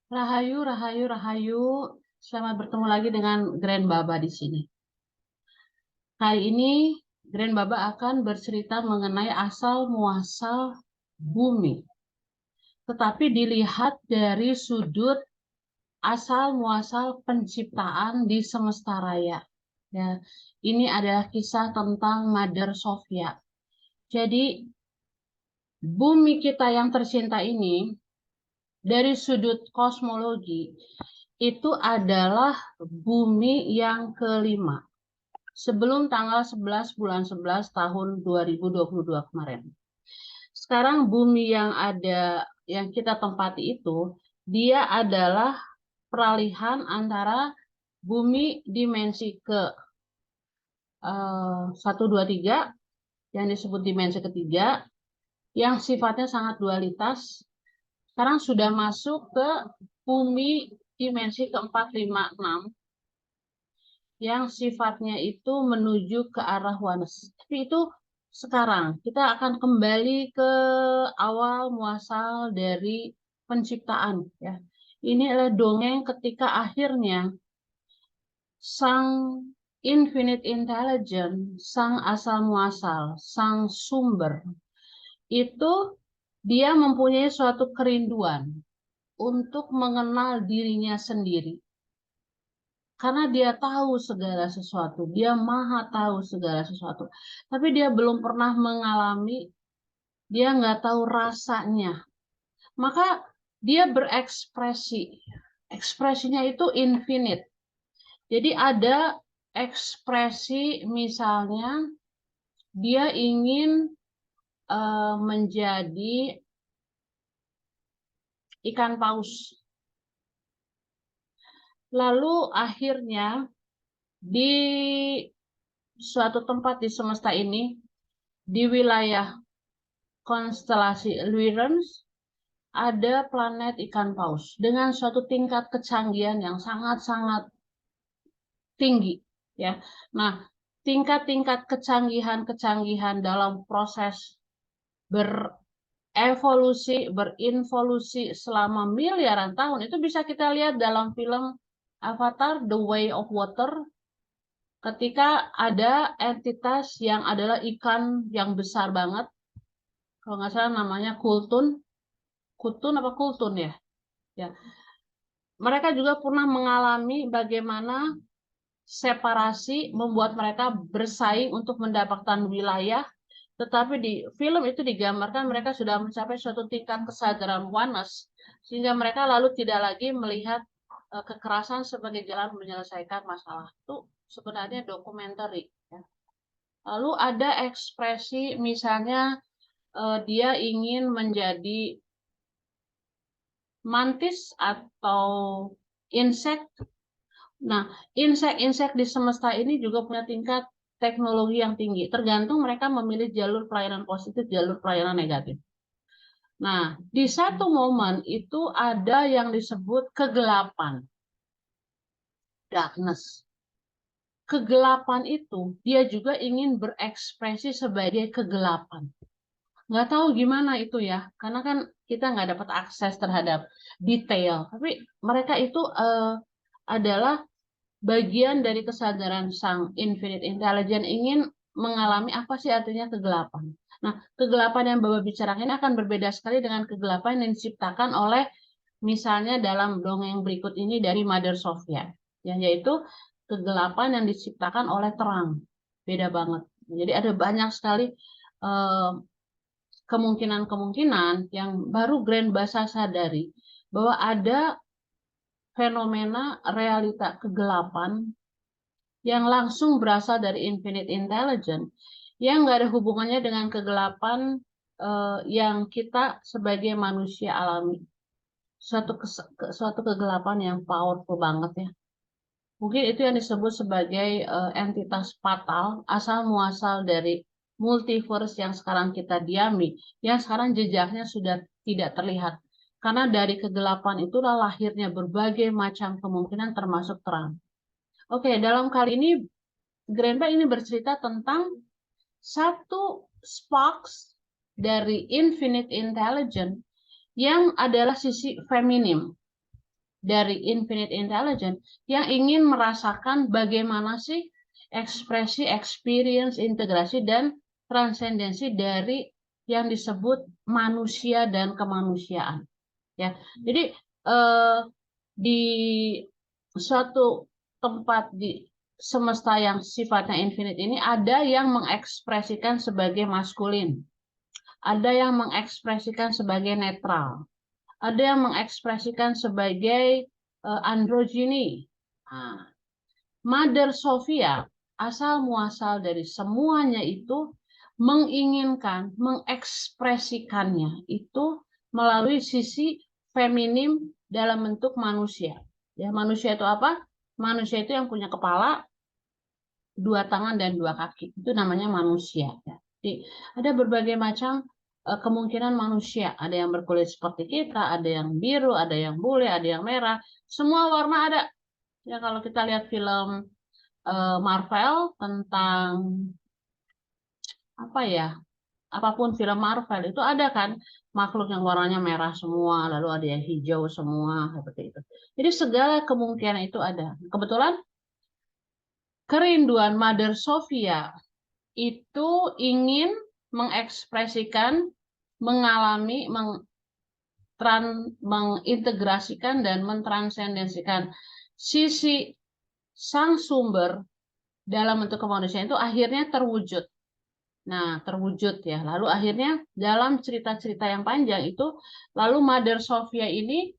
Rahayu, Rahayu, Rahayu. Selamat bertemu lagi dengan Grand Baba di sini. Kali ini Grand Baba akan bercerita mengenai asal muasal bumi. Tetapi dilihat dari sudut asal muasal penciptaan di semesta raya. Ya, ini adalah kisah tentang Mother Sophia. Jadi bumi kita yang tercinta ini dari sudut kosmologi itu adalah bumi yang kelima sebelum tanggal 11 bulan 11 tahun 2022 kemarin. Sekarang bumi yang ada yang kita tempati itu dia adalah peralihan antara bumi dimensi ke 1, 2, 3 yang disebut dimensi ketiga yang sifatnya sangat dualitas. Sekarang sudah masuk ke bumi dimensi keempat, 5, 6 yang sifatnya itu menuju ke arah oneness. Tapi itu sekarang kita akan kembali ke awal muasal dari penciptaan ya. Ini adalah dongeng ketika akhirnya sang infinite intelligence, sang asal muasal, sang sumber itu dia mempunyai suatu kerinduan untuk mengenal dirinya sendiri. Karena dia tahu segala sesuatu, dia maha tahu segala sesuatu. Tapi dia belum pernah mengalami, dia nggak tahu rasanya. Maka dia berekspresi. Ekspresinya itu infinite. Jadi ada ekspresi misalnya dia ingin menjadi ikan paus. Lalu akhirnya di suatu tempat di semesta ini, di wilayah konstelasi Lyrans, ada planet ikan paus dengan suatu tingkat kecanggihan yang sangat-sangat tinggi. Ya, nah tingkat-tingkat kecanggihan dalam proses berevolusi, berinvolusi selama miliaran tahun itu bisa kita lihat dalam film Avatar: The Way of Water. Ketika ada entitas yang adalah ikan yang besar banget, kalau nggak salah namanya Kultun, Kutun apa Kultun ya? Ya, mereka juga pernah mengalami bagaimana separasi membuat mereka bersaing untuk mendapatkan wilayah, tetapi di film itu digambarkan mereka sudah mencapai suatu tingkat kesadaran oneness, sehingga mereka lalu tidak lagi melihat kekerasan sebagai jalan menyelesaikan masalah. Itu sebenarnya dokumenter. Ya. Lalu ada ekspresi misalnya dia ingin menjadi mantis atau insek. Nah, insek-insek di semesta ini juga punya tingkat teknologi yang tinggi. Tergantung mereka memilih jalur pelayanan positif, jalur pelayanan negatif. Nah, di satu momen itu ada yang disebut kegelapan, darkness. Kegelapan itu dia juga ingin berekspresi sebagai kegelapan. Nggak tahu gimana itu ya, karena kan kita nggak dapat akses terhadap detail. Tapi mereka itu adalah bagian dari kesadaran sang infinite intelligence ingin mengalami apa sih artinya kegelapan. Nah, kegelapan yang Bapak bicarakan ini akan berbeda sekali dengan kegelapan yang diciptakan oleh misalnya dalam dongeng berikut ini dari Mother Sophia, ya, yaitu kegelapan yang diciptakan oleh terang. Beda banget. Jadi ada banyak sekali eh, kemungkinan-kemungkinan yang baru Grand Basa sadari bahwa ada fenomena realita kegelapan yang langsung berasal dari infinite intelligence yang nggak ada hubungannya dengan kegelapan yang kita sebagai manusia alami. Suatu kegelapan yang powerful banget ya. Mungkin itu yang disebut sebagai entitas fatal asal muasal dari multiverse yang sekarang kita diami, yang sekarang jejaknya sudah tidak terlihat. Karena dari kegelapan itulah lahirnya berbagai macam kemungkinan termasuk terang. Oke, dalam kali ini Grandpa ini bercerita tentang satu sparks dari infinite intelligence yang adalah sisi feminim. dari infinite intelligence yang ingin merasakan bagaimana sih ekspresi, experience, integrasi, dan transendensi dari yang disebut manusia dan kemanusiaan. Ya, jadi di suatu tempat di semesta yang sifatnya infinite ini ada yang mengekspresikan sebagai maskulin, ada yang mengekspresikan sebagai netral, ada yang mengekspresikan sebagai androgyny. Nah, Mother Sophia asal muasal dari semuanya itu menginginkan mengekspresikannya itu melalui sisi feminim dalam bentuk manusia. Ya, manusia itu apa? Manusia itu yang punya kepala, dua tangan dan dua kaki. Itu namanya manusia. Ya. Jadi ada berbagai macam kemungkinan manusia. Ada yang berkulit seperti kita, ada yang biru, ada yang bule, ada yang merah. Semua warna ada. Ya kalau kita lihat film Marvel tentang apa ya? Apapun film Marvel itu ada kan makhluk yang warnanya merah semua, lalu ada yang hijau semua seperti itu. Jadi segala kemungkinan itu ada. Kebetulan kerinduan Mother Sophia itu ingin mengekspresikan, mengalami, mengintegrasikan dan mentransendensikan sisi sang sumber dalam bentuk kemanusiaan itu akhirnya terwujud. Nah, terwujud ya. Lalu akhirnya dalam cerita-cerita yang panjang itu, lalu Mother Sophia ini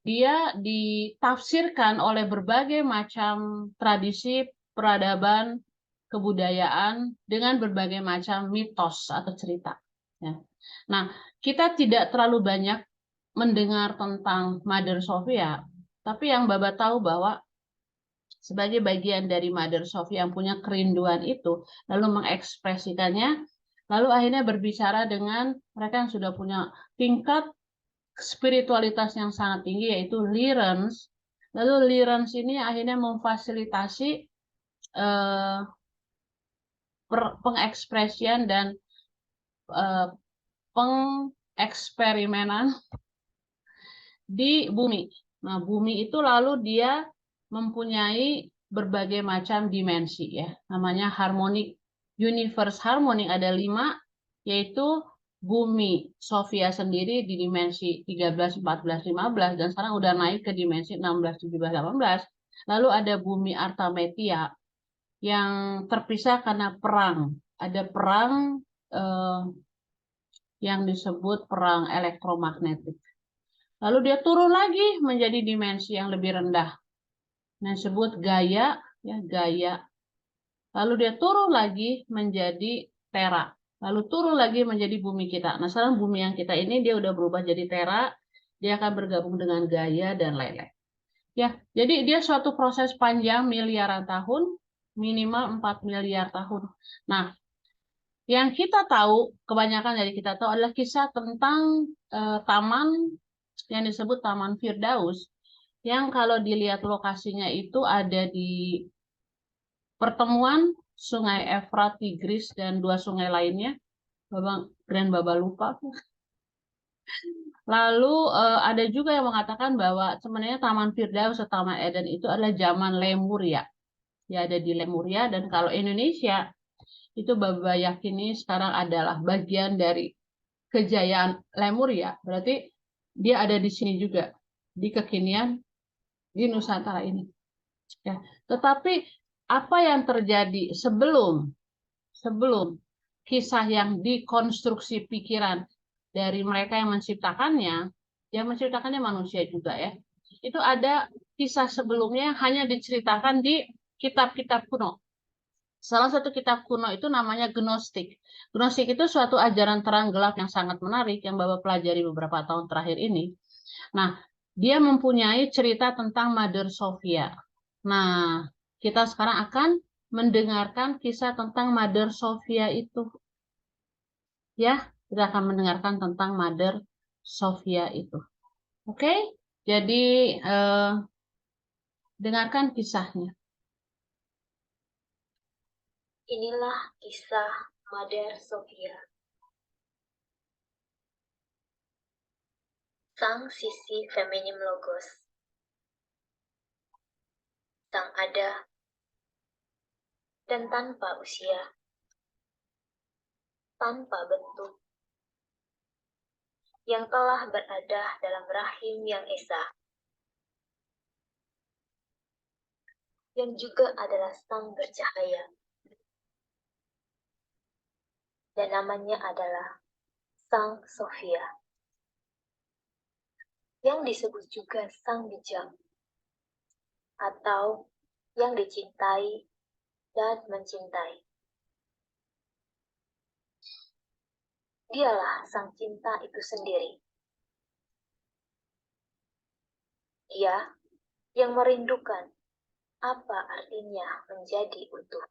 dia ditafsirkan oleh berbagai macam tradisi, peradaban, kebudayaan dengan berbagai macam mitos atau cerita. Ya. Nah, kita tidak terlalu banyak mendengar tentang Mother Sophia, tapi yang Baba tahu bahwa sebagai bagian dari Mother Sophia yang punya kerinduan itu, lalu mengekspresikannya, lalu akhirnya berbicara dengan mereka yang sudah punya tingkat spiritualitas yang sangat tinggi, yaitu Lyrans. Lalu Lyrans ini akhirnya memfasilitasi pengekspresian dan eh, pengeksperimenan di bumi. Nah, bumi itu lalu dia mempunyai berbagai macam dimensi ya. Namanya harmonic universe harmonic ada 5, yaitu bumi Sophia sendiri di dimensi 13, 14, 15 dan sekarang udah naik ke dimensi 16, 17, 18. Lalu ada bumi Artametia yang terpisah karena perang. Ada perang eh, yang disebut perang elektromagnetik. Lalu dia turun lagi menjadi dimensi yang lebih rendah. Nah, disebut Gaia, ya Gaia. Lalu dia turun lagi menjadi Tera. Lalu turun lagi menjadi bumi kita. Nah, sekarang bumi yang kita ini dia udah berubah jadi Tera. Dia akan bergabung dengan Gaia dan lain-lain. Ya, jadi dia suatu proses panjang miliaran tahun, minimal 4 miliar tahun. Nah, yang kita tahu, kebanyakan dari kita tahu adalah kisah tentang taman yang disebut Taman Firdaus, yang kalau dilihat lokasinya itu ada di pertemuan Sungai Efrat, Tigris, dan 2 sungai lainnya. Baba lupa. Lalu ada juga yang mengatakan bahwa sebenarnya Taman Firdaus atau Taman Eden itu adalah zaman Lemuria. Ya ada di Lemuria, dan kalau Indonesia itu Baba yakini sekarang adalah bagian dari kejayaan Lemuria. Berarti dia ada di sini juga, di kekinian di Nusantara ini. Ya. Tetapi apa yang terjadi sebelum kisah yang dikonstruksi pikiran dari mereka yang menciptakannya manusia juga ya. Itu ada kisah sebelumnya yang hanya diceritakan di kitab-kitab kuno. Salah satu kitab kuno itu namanya Gnostik. Gnostik itu suatu ajaran terang gelap yang sangat menarik yang Bapak pelajari beberapa tahun terakhir ini. Nah, dia mempunyai cerita tentang Mother Sophia. Nah, kita sekarang akan mendengarkan kisah tentang Mother Sophia itu. Ya, kita akan mendengarkan tentang Mother Sophia itu. Oke, jadi dengarkan kisahnya. Inilah kisah Mother Sophia. Sang sisi feminim logos. Sang ada dan tanpa usia, tanpa bentuk, yang telah berada dalam rahim yang esa, yang juga adalah Sang bercahaya, dan namanya adalah Sang Sophia, yang disebut juga Sang Bijak, atau yang dicintai dan mencintai. Dialah Sang Cinta itu sendiri. Dia yang merindukan apa artinya menjadi utuh.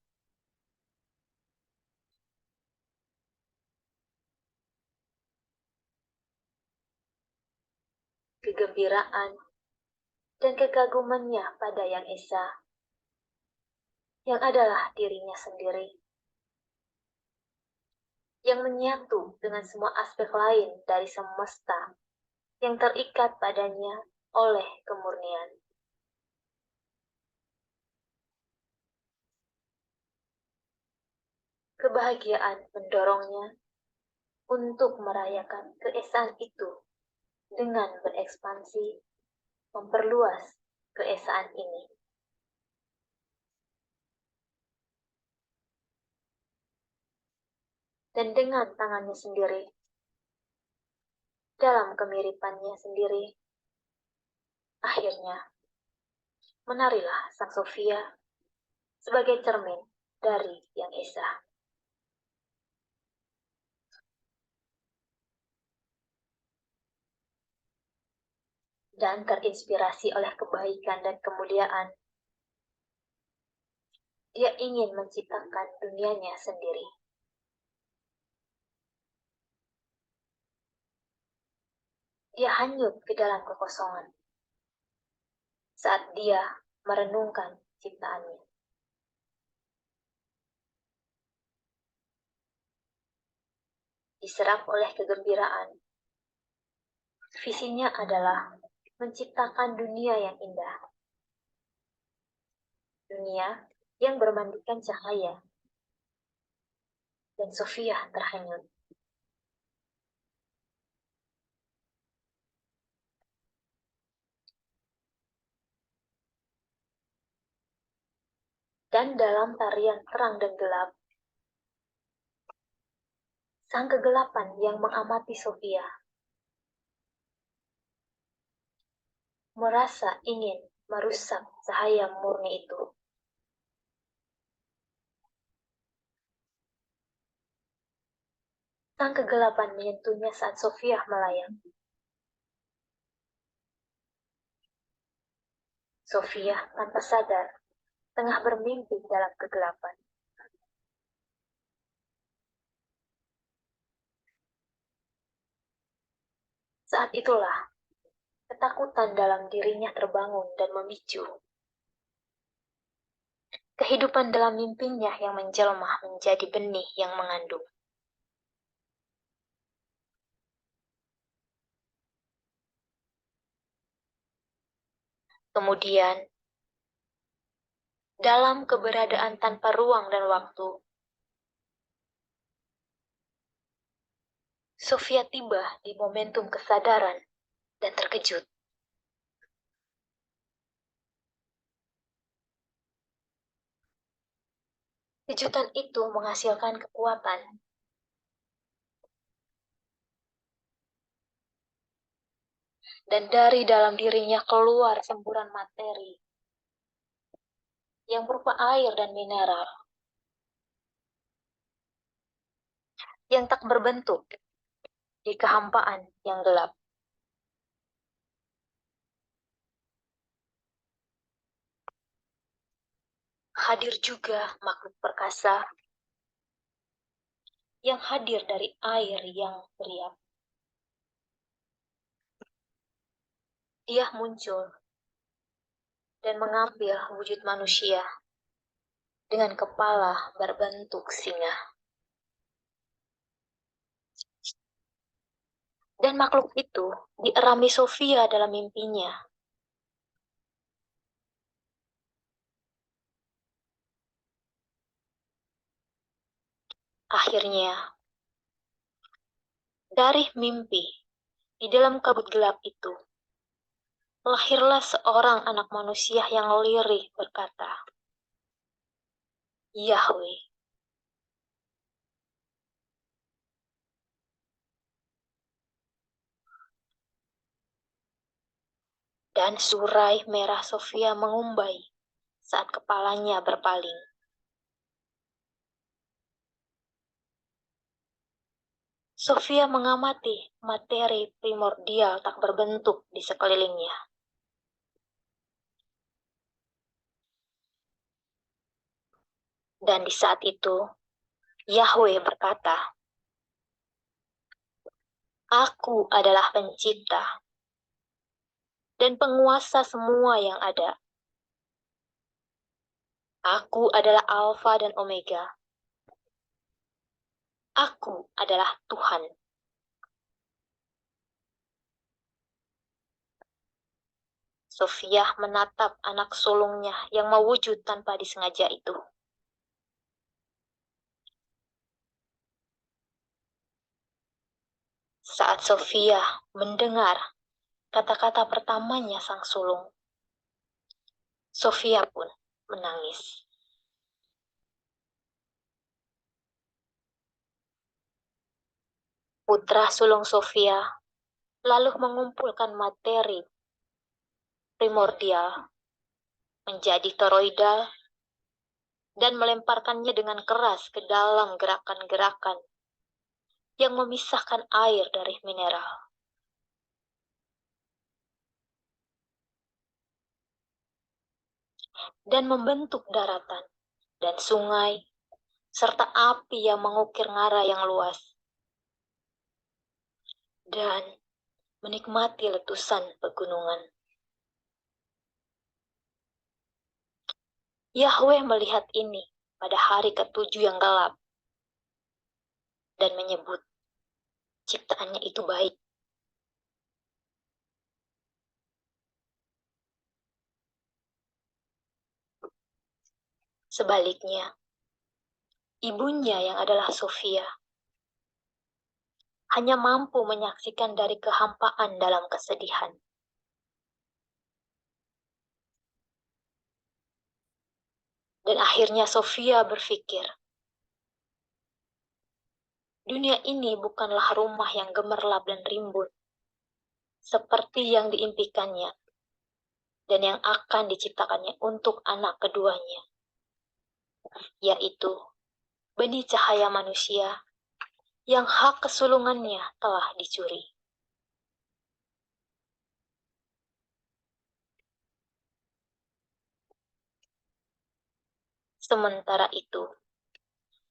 Kegembiraan dan kekagumannya pada Yang Esa, yang adalah dirinya sendiri, yang menyatu dengan semua aspek lain dari semesta yang terikat padanya oleh kemurnian. Kebahagiaan mendorongnya untuk merayakan keesaan itu dengan berekspansi, memperluas keesaan ini. Dan dengan tangannya sendiri, dalam kemiripannya sendiri, akhirnya menarilah Sang Sophia sebagai cermin dari Yang Esa. Dan terinspirasi oleh kebaikan dan kemuliaan, dia ingin menciptakan dunianya sendiri. Dia hanyut ke dalam kekosongan saat dia merenungkan ciptaannya. Diserap oleh kegembiraan, visinya adalah menciptakan dunia yang indah. Dunia yang bermandikan cahaya. Dan Sophia terhanyut. Dan dalam tarian terang dan gelap, sang kegelapan yang mengamati Sophia merasa ingin merusak cahaya murni itu. Sang kegelapan menyentuhnya saat Sophia melayang. Sophia tanpa sadar tengah bermimpi dalam kegelapan. Saat itulah ketakutan dalam dirinya terbangun dan memicu. Kehidupan dalam mimpinya yang menjelma menjadi benih yang mengandung. Kemudian, dalam keberadaan tanpa ruang dan waktu, Sophia tiba di momentum kesadaran dan terkejut. Kejutan itu menghasilkan kekuatan. Dan dari dalam dirinya keluar semburan materi yang berupa air dan mineral yang tak berbentuk di kehampaan yang gelap. Hadir juga makhluk perkasa yang hadir dari air yang beriap. Dia muncul dan mengambil wujud manusia dengan kepala berbentuk singa. Dan makhluk itu dierami Sophia dalam mimpinya. Akhirnya, dari mimpi di dalam kabut gelap itu, lahirlah seorang anak manusia yang lirih berkata, Yahweh. Dan surai merah Sofia mengumbai saat kepalanya berpaling. Sofia mengamati materi primordial tak berbentuk di sekelilingnya. Dan di saat itu, Yahweh berkata, Aku adalah pencipta dan penguasa semua yang ada. Aku adalah Alfa dan Omega. Aku adalah Tuhan. Sofia menatap anak sulungnya yang mewujud tanpa disengaja itu. Saat Sofia mendengar kata-kata pertamanya sang sulung, Sofia pun menangis. Putra sulung Sofia lalu mengumpulkan materi primordial menjadi toroidal dan melemparkannya dengan keras ke dalam gerakan-gerakan yang memisahkan air dari mineral. Dan membentuk daratan dan sungai, serta api yang mengukir ngara yang luas. Dan menikmati letusan pegunungan. Yahweh melihat ini pada hari ke-7 yang gelap dan menyebut ciptaannya itu baik. Sebaliknya, ibunya yang adalah Sofia hanya mampu menyaksikan dari kehampaan dalam kesedihan. Dan akhirnya Sofia berpikir, dunia ini bukanlah rumah yang gemerlap dan rimbun, seperti yang diimpikannya, dan yang akan diciptakannya untuk anak keduanya, yaitu benih cahaya manusia yang hak kesulungannya telah dicuri. Sementara itu,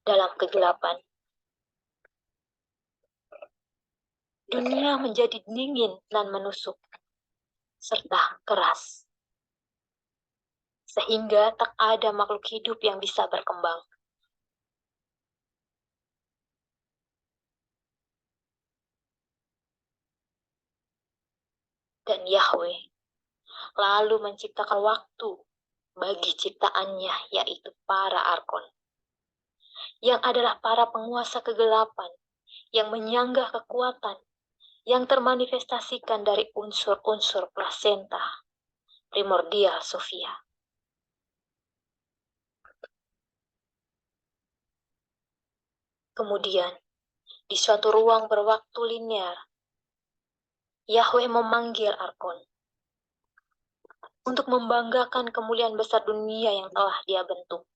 dalam kegelapan, dunia menjadi dingin dan menusuk, serta keras. Sehingga tak ada makhluk hidup yang bisa berkembang. Dan Yahweh lalu menciptakan waktu bagi ciptaannya, yaitu para arkon, yang adalah para penguasa kegelapan, yang menyanggah kekuatan, yang termanifestasikan dari unsur-unsur plasenta, primordial Sofia. Kemudian, di suatu ruang berwaktu linear, Yahweh memanggil arkon untuk membanggakan kemuliaan besar dunia yang telah dia bentuk.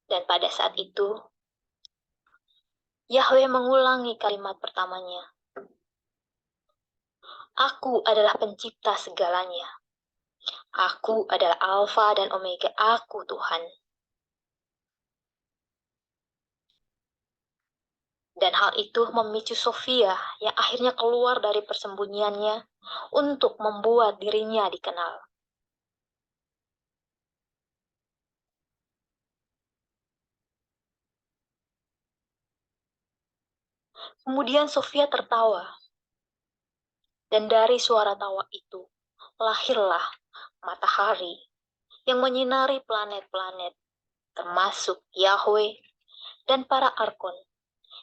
Dan pada saat itu, Yahweh mengulangi kalimat pertamanya. Aku adalah pencipta segalanya. Aku adalah Alfa dan Omega. Aku Tuhan. Dan hal itu memicu Sofia yang akhirnya keluar dari persembunyiannya untuk membuat dirinya dikenal. Kemudian Sofia tertawa. Dan dari suara tawa itu, lahirlah matahari yang menyinari planet-planet, termasuk Yahweh dan para arkon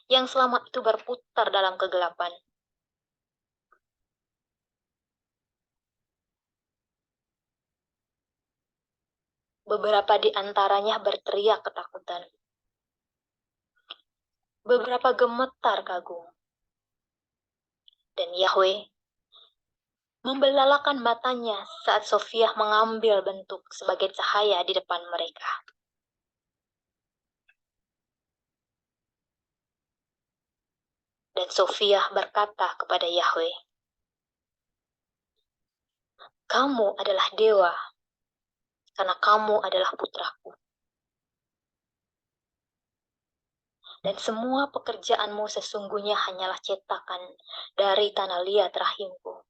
yang selama itu berputar dalam kegelapan. Beberapa di antaranya berteriak ketakutan. Beberapa gemetar kagum. Dan Yahweh membelalakan matanya saat Sofia mengambil bentuk sebagai cahaya di depan mereka. Dan Sofia berkata kepada Yahweh, "Kamu adalah dewa, karena kamu adalah putraku. Dan semua pekerjaanmu sesungguhnya hanyalah cetakan dari tanah liat rahimku.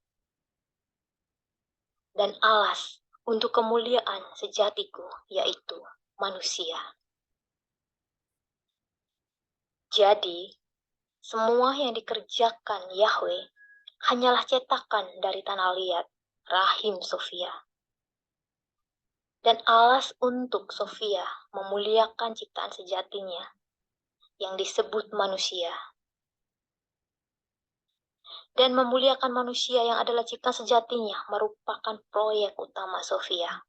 Dan alas untuk kemuliaan sejatiku, yaitu manusia." Jadi, semua yang dikerjakan Yahweh hanyalah cetakan dari tanah liat rahim Sofia. Dan alas untuk Sofia memuliakan ciptaan sejatinya yang disebut manusia. Dan memuliakan manusia yang adalah ciptaan sejatinya merupakan proyek utama Sofia.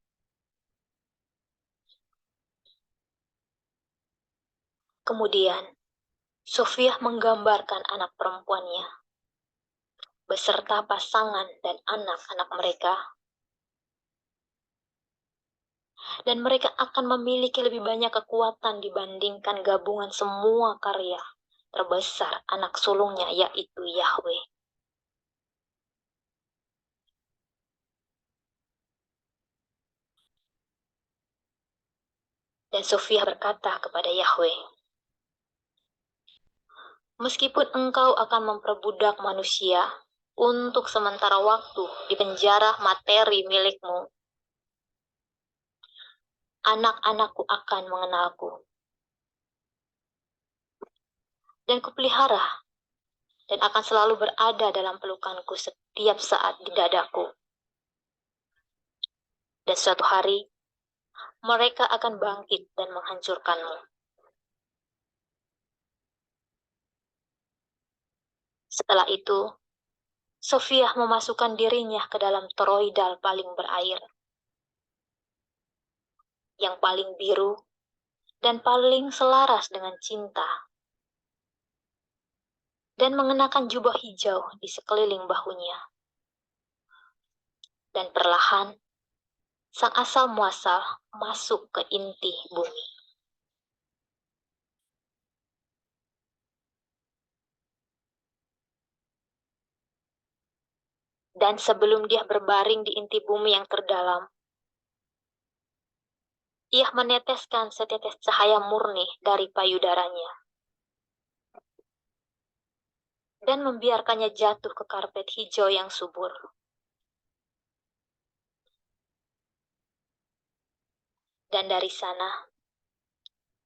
Kemudian, Sofia menggambarkan anak perempuannya beserta pasangan dan anak-anak mereka. Dan mereka akan memiliki lebih banyak kekuatan dibandingkan gabungan semua karya terbesar anak sulungnya, yaitu Yahweh. Dan Sofia berkata kepada Yahweh, "Meskipun engkau akan memperbudak manusia untuk sementara waktu di penjara materi milikmu, anak-anakku akan mengenalku. Dan kupelihara dan akan selalu berada dalam pelukanku setiap saat di dadaku. Dan suatu hari, mereka akan bangkit dan menghancurkanmu." Setelah itu, Sofia memasukkan dirinya ke dalam toroidal paling berair, yang paling biru dan paling selaras dengan cinta, dan mengenakan jubah hijau di sekeliling bahunya. Dan perlahan, sang asal muasal masuk ke inti bumi. Dan sebelum dia berbaring di inti bumi yang terdalam, ia meneteskan setetes cahaya murni dari payudaranya dan membiarkannya jatuh ke karpet hijau yang subur. Dan dari sana,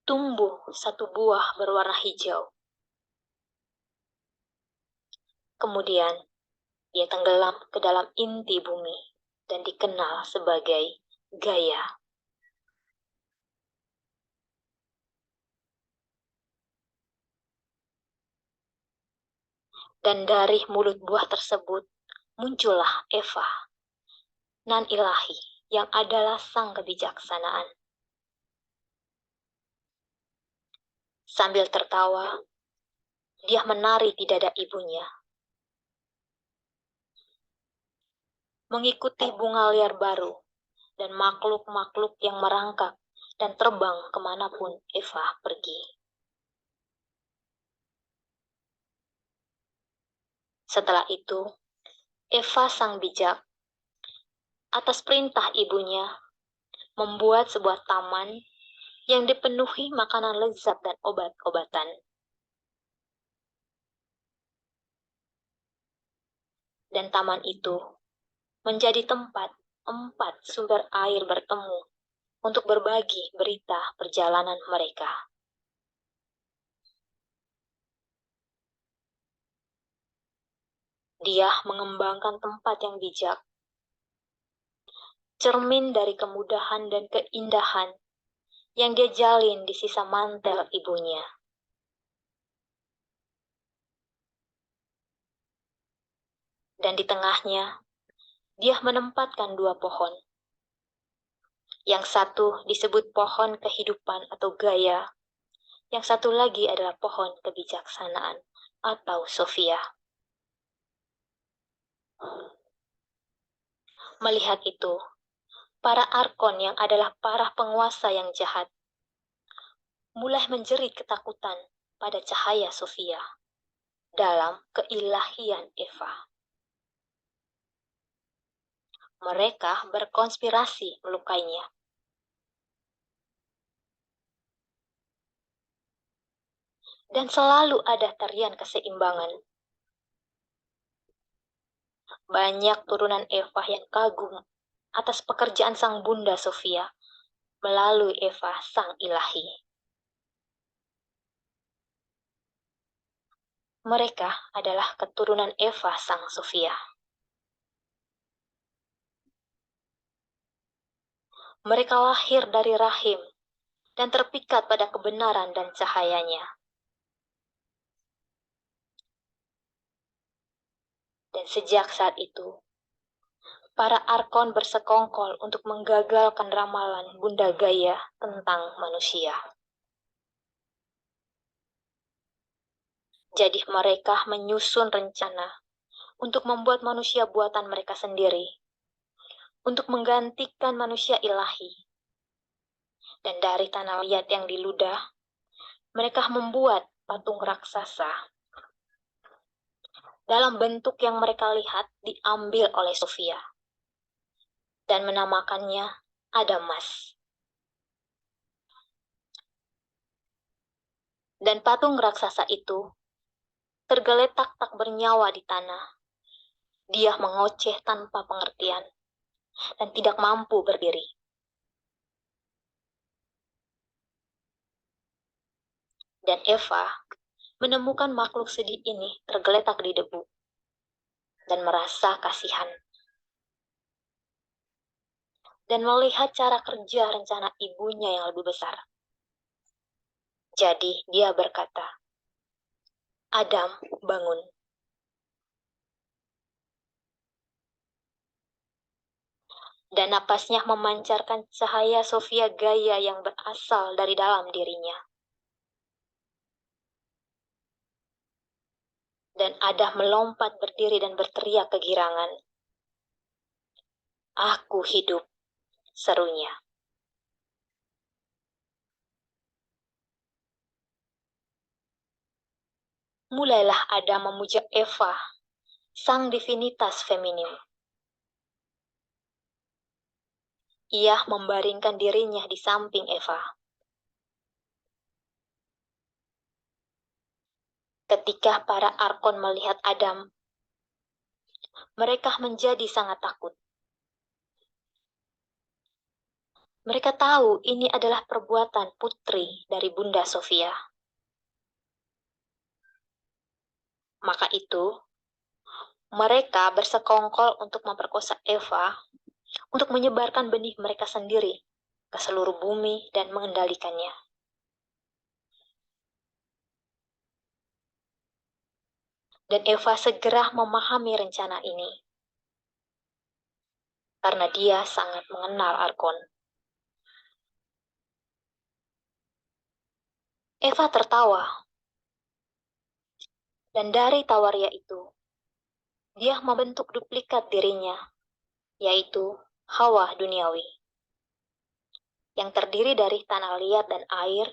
tumbuh satu buah berwarna hijau. Kemudian, ia tenggelam ke dalam inti bumi dan dikenal sebagai Gaia. Dan dari mulut buah tersebut muncullah Eva, nan ilahi, yang adalah sang kebijaksanaan. Sambil tertawa, dia menari di dada ibunya, mengikuti bunga liar baru dan makhluk-makhluk yang merangkak dan terbang kemanapun Eva pergi. Setelah itu, Eva sang bijak, atas perintah ibunya, membuat sebuah taman yang dipenuhi makanan lezat dan obat-obatan. Dan taman itu menjadi tempat 4 sumber air bertemu untuk berbagi berita perjalanan mereka. Dia mengembangkan tempat yang bijak, cermin dari kemudahan dan keindahan yang dia jalin di sisa mantel ibunya. Dan di tengahnya, dia menempatkan dua pohon. Yang satu disebut pohon kehidupan atau Gaia, yang satu lagi adalah pohon kebijaksanaan atau Sophia. Melihat itu, para arkon yang adalah para penguasa yang jahat mulai menjerit ketakutan pada cahaya Sophia dalam keilahian Eva. Mereka berkonspirasi melukainya. Dan selalu ada tarian keseimbangan. Banyak turunan Eva yang kagum atas pekerjaan sang bunda Sophia melalui Eva sang ilahi. Mereka adalah keturunan Eva sang Sophia. Mereka lahir dari rahim dan terpikat pada kebenaran dan cahayanya. Dan sejak saat itu, para arkon bersekongkol untuk menggagalkan ramalan Bunda Gaia tentang manusia. Jadi mereka menyusun rencana untuk membuat manusia buatan mereka sendiri, untuk menggantikan manusia ilahi. Dan dari tanah liat yang diludah, mereka membuat patung raksasa. Dalam bentuk yang mereka lihat diambil oleh Sophia. Dan menamakannya Adamas. Dan patung raksasa itu tergeletak tak bernyawa di tanah. Dia mengoceh tanpa pengertian dan tidak mampu berdiri. Dan Eva menemukan makhluk sedih ini tergeletak di debu dan merasa kasihan. Dan melihat cara kerja rencana ibunya yang lebih besar. Jadi dia berkata, Adam, bangun. Dan napasnya memancarkan cahaya Sophia Gaia yang berasal dari dalam dirinya. Dan Adam melompat berdiri dan berteriak kegirangan. Aku hidup, serunya. Mulailah Adam memuja Eva, sang divinitas feminim. Ia membaringkan dirinya di samping Eva. Ketika para arkon melihat Adam, mereka menjadi sangat takut. Mereka tahu ini adalah perbuatan putri dari Bunda Sophia. Maka itu, mereka bersekongkol untuk memperkosa Eva, untuk menyebarkan benih mereka sendiri ke seluruh bumi dan mengendalikannya. Dan Eva segera memahami rencana ini. Karena dia sangat mengenal Arkon. Eva tertawa. Dan dari tawaria itu, dia membentuk duplikat dirinya, yaitu Hawa duniawi. Yang terdiri dari tanah liat dan air,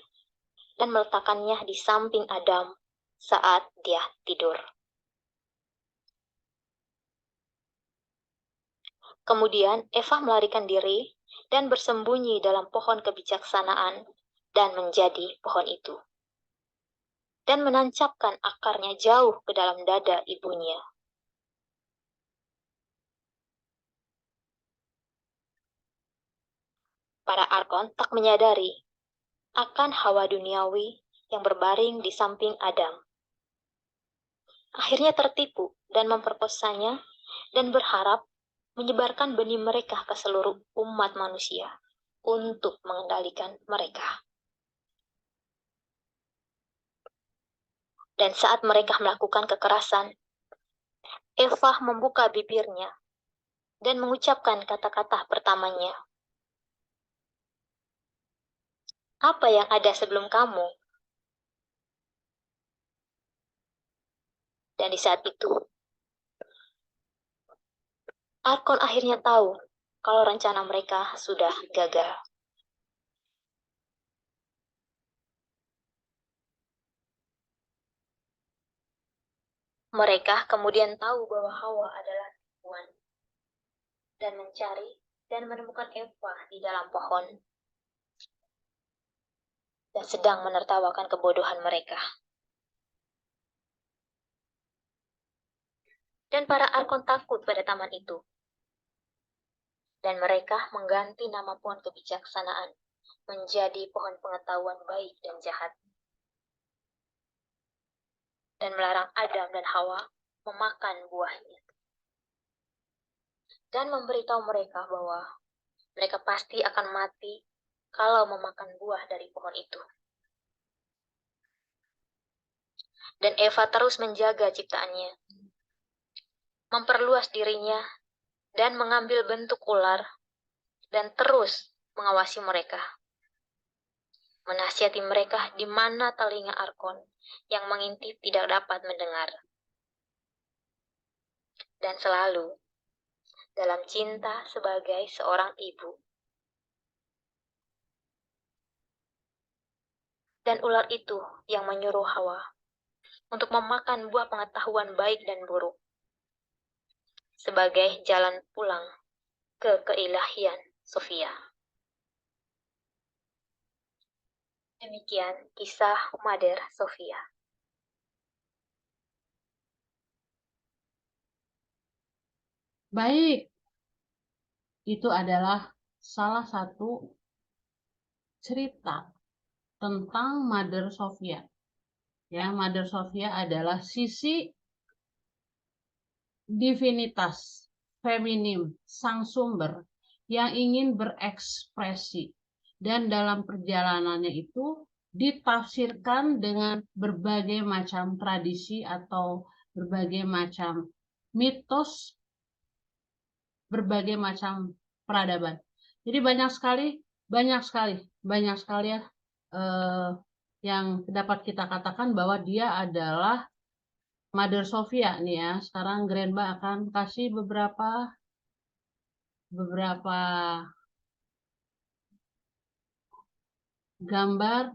dan meletakkannya di samping Adam saat dia tidur. Kemudian Eva melarikan diri dan bersembunyi dalam pohon kebijaksanaan dan menjadi pohon itu. Dan menancapkan akarnya jauh ke dalam dada ibunya. Para arkon tak menyadari akan hawa duniawi yang berbaring di samping Adam. Akhirnya tertipu dan memperkosanya dan berharap menyebarkan benih mereka ke seluruh umat manusia untuk mengendalikan mereka. Dan saat mereka melakukan kekerasan, Eva membuka bibirnya dan mengucapkan kata-kata pertamanya. Apa yang ada sebelum kamu? Dan di saat itu, Arkon akhirnya tahu kalau rencana mereka sudah gagal. Mereka kemudian tahu bahwa Hawa adalah tipuan dan mencari dan menemukan Eva di dalam pohon dan sedang menertawakan kebodohan mereka. Dan para Arkon takut pada taman itu. Dan mereka mengganti nama pohon kebijaksanaan menjadi pohon pengetahuan baik dan jahat. Dan melarang Adam dan Hawa memakan buahnya. Dan memberitahu mereka bahwa mereka pasti akan mati kalau memakan buah dari pohon itu. Dan Eva terus menjaga ciptaannya, memperluas dirinya, dan mengambil bentuk ular, dan terus mengawasi mereka. Menasihati mereka di mana telinga Arkon yang mengintip tidak dapat mendengar. Dan selalu dalam cinta sebagai seorang ibu. Dan ular itu yang menyuruh Hawa untuk memakan buah pengetahuan baik dan buruk sebagai jalan pulang ke keilahian Sofia. Demikian kisah Mother Sofia. Baik, itu adalah salah satu cerita tentang Mother Sofia. Ya, Mother Sofia adalah sisi divinitas feminim sang sumber yang ingin berekspresi, dan dalam perjalanannya itu ditafsirkan dengan berbagai macam tradisi atau berbagai macam mitos, berbagai macam peradaban. Jadi banyak sekali ya yang dapat kita katakan bahwa dia adalah Mother Sofia nih ya. Sekarang Grandma akan kasih beberapa gambar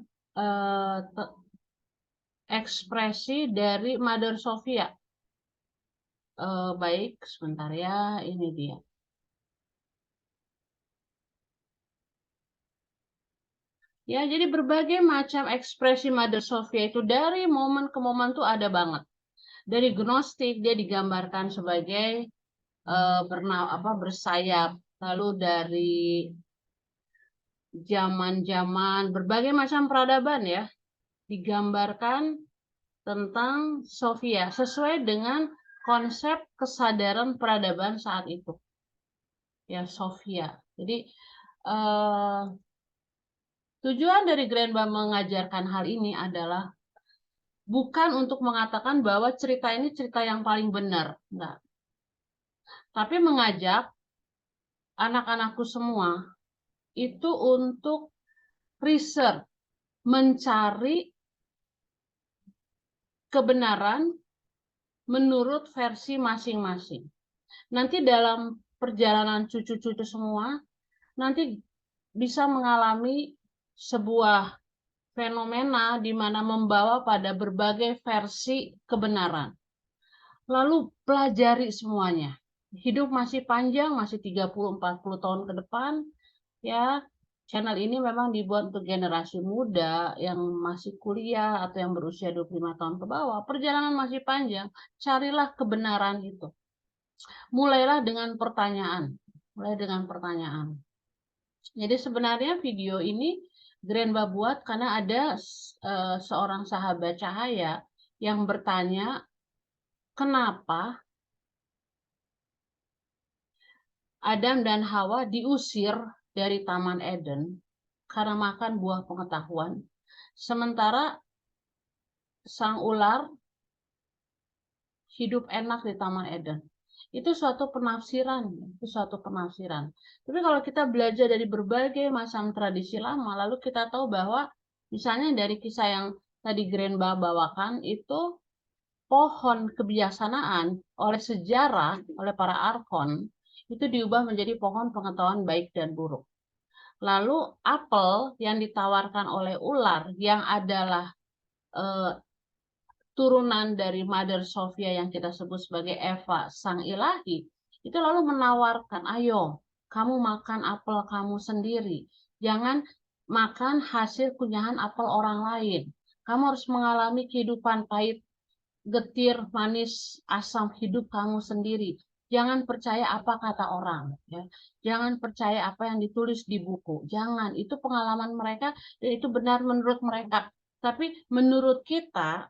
ekspresi dari Mother Sofia. Baik, sebentar ya, ini dia. Ya, jadi berbagai macam ekspresi Mother Sofia itu dari momen ke momen tuh ada banget. Dari Gnostik dia digambarkan sebagai bersayap. Lalu dari zaman-zaman berbagai macam peradaban ya, digambarkan tentang Sofia sesuai dengan konsep kesadaran peradaban saat itu. Ya, Sofia. Jadi tujuan dari Grandma mengajarkan hal ini adalah bukan untuk mengatakan bahwa cerita ini cerita yang paling benar, enggak. Tapi mengajak anak-anakku semua itu untuk research, mencari kebenaran menurut versi masing-masing. Nanti dalam perjalanan cucu-cucu semua, nanti bisa mengalami sebuah fenomena di mana membawa pada berbagai versi kebenaran. Lalu pelajari semuanya. Hidup masih panjang, masih 30-40 tahun ke depan. Ya, channel ini memang dibuat untuk generasi muda yang masih kuliah atau yang berusia 25 tahun ke bawah. Perjalanan masih panjang, carilah kebenaran itu. Mulailah dengan pertanyaan. Jadi sebenarnya video ini Grandma buat karena ada seorang sahabat cahaya yang bertanya, kenapa Adam dan Hawa diusir dari Taman Eden karena makan buah pengetahuan. Sementara sang ular hidup enak di Taman Eden. Itu suatu penafsiran, itu suatu penafsiran. Tapi kalau kita belajar dari berbagai macam tradisi lama, lalu kita tahu bahwa misalnya dari kisah yang tadi Grenba bawakan itu pohon kebijaksanaan oleh sejarah, oleh para arkon, itu diubah menjadi pohon pengetahuan baik dan buruk. Lalu apel yang ditawarkan oleh ular yang adalah turunan dari Mother Sophia yang kita sebut sebagai Eva Sang Ilahi, itu lalu menawarkan, ayo kamu makan apel kamu sendiri. Jangan makan hasil kunyahan apel orang lain. Kamu harus mengalami kehidupan pahit, getir, manis, asam hidup kamu sendiri. Jangan percaya apa kata orang. Ya. Jangan percaya apa yang ditulis di buku. Jangan. Itu pengalaman mereka dan itu benar menurut mereka. Tapi menurut kita,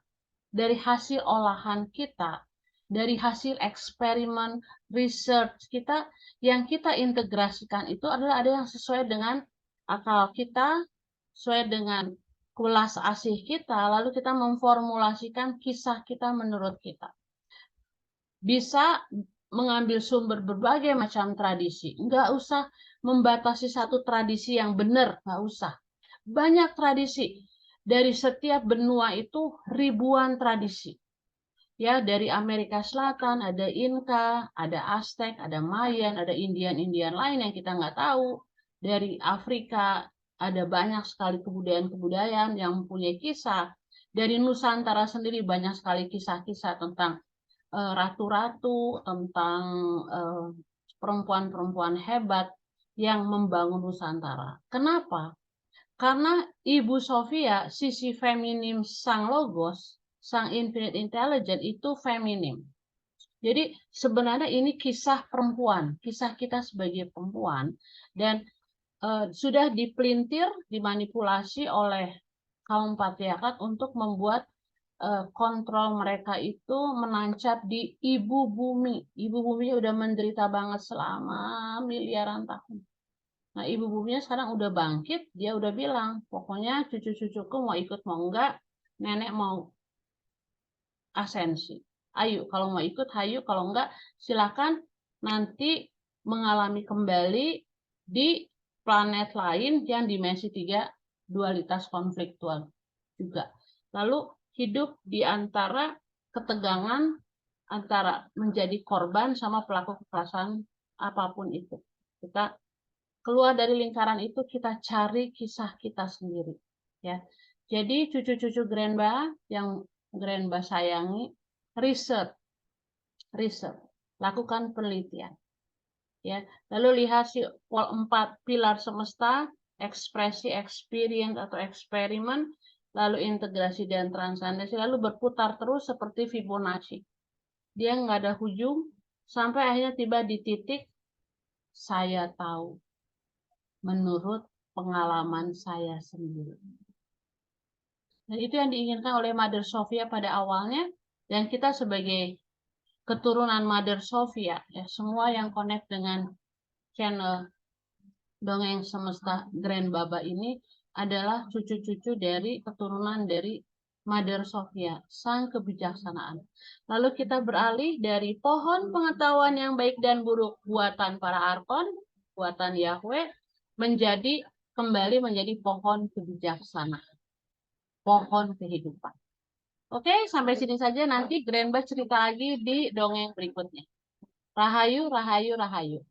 dari hasil olahan kita, dari hasil eksperimen, research kita, yang kita integrasikan itu adalah ada yang sesuai dengan akal kita, sesuai dengan welas asih kita, lalu kita memformulasikan kisah kita menurut kita. Bisa mengambil sumber berbagai macam tradisi. Nggak usah membatasi satu tradisi yang benar, nggak usah. Banyak tradisi. Dari setiap benua itu ribuan tradisi. Ya, dari Amerika Selatan ada Inka, ada Aztec, ada Mayan, ada Indian-Indian lain yang kita nggak tahu. Dari Afrika ada banyak sekali kebudayaan-kebudayaan yang mempunyai kisah. Dari Nusantara sendiri banyak sekali kisah-kisah tentang ratu-ratu, tentang perempuan-perempuan hebat yang membangun Nusantara. Kenapa? Karena Ibu Sofia, sisi feminim sang logos, sang infinite intelligence itu feminim. Jadi sebenarnya ini kisah perempuan, kisah kita sebagai perempuan, dan sudah dipelintir, dimanipulasi oleh kaum patriarkat untuk membuat kontrol mereka itu menancap di ibu bumi. Ibu bumi udah menderita banget selama miliaran tahun. Nah, ibu buminya sekarang udah bangkit, dia udah bilang, pokoknya cucu-cucuku mau ikut mau enggak, nenek mau asensi. Ayo, kalau mau ikut, ayo, kalau enggak, silakan nanti mengalami kembali di planet lain yang dimensi 3 dualitas konfliktual juga. Lalu hidup di antara ketegangan antara menjadi korban sama pelaku kekerasan apapun itu. Kita keluar dari lingkaran itu, kita cari kisah kita sendiri, ya. Jadi cucu-cucu Grenba yang Grenba sayangi, riset, lakukan penelitian, ya. Lalu lihat si 4 pilar semesta, ekspresi, experience atau eksperimen, lalu integrasi dan transandensi, lalu berputar terus seperti Fibonacci. Dia nggak ada ujung sampai akhirnya tiba di titik saya tahu. Menurut pengalaman saya sendiri. Dan itu yang diinginkan oleh Mother Sophia pada awalnya, dan kita sebagai keturunan Mother Sophia, ya, semua yang connect dengan channel Dongeng Semesta Grand Baba ini adalah cucu-cucu dari keturunan dari Mother Sophia, sang kebijaksanaan. Lalu kita beralih dari pohon pengetahuan yang baik dan buruk buatan para arkon, buatan Yahweh, kembali menjadi pohon kebijaksanaan, pohon kehidupan. Oke, sampai sini saja. Nanti Grandba cerita lagi di dongeng berikutnya. Rahayu, rahayu, rahayu.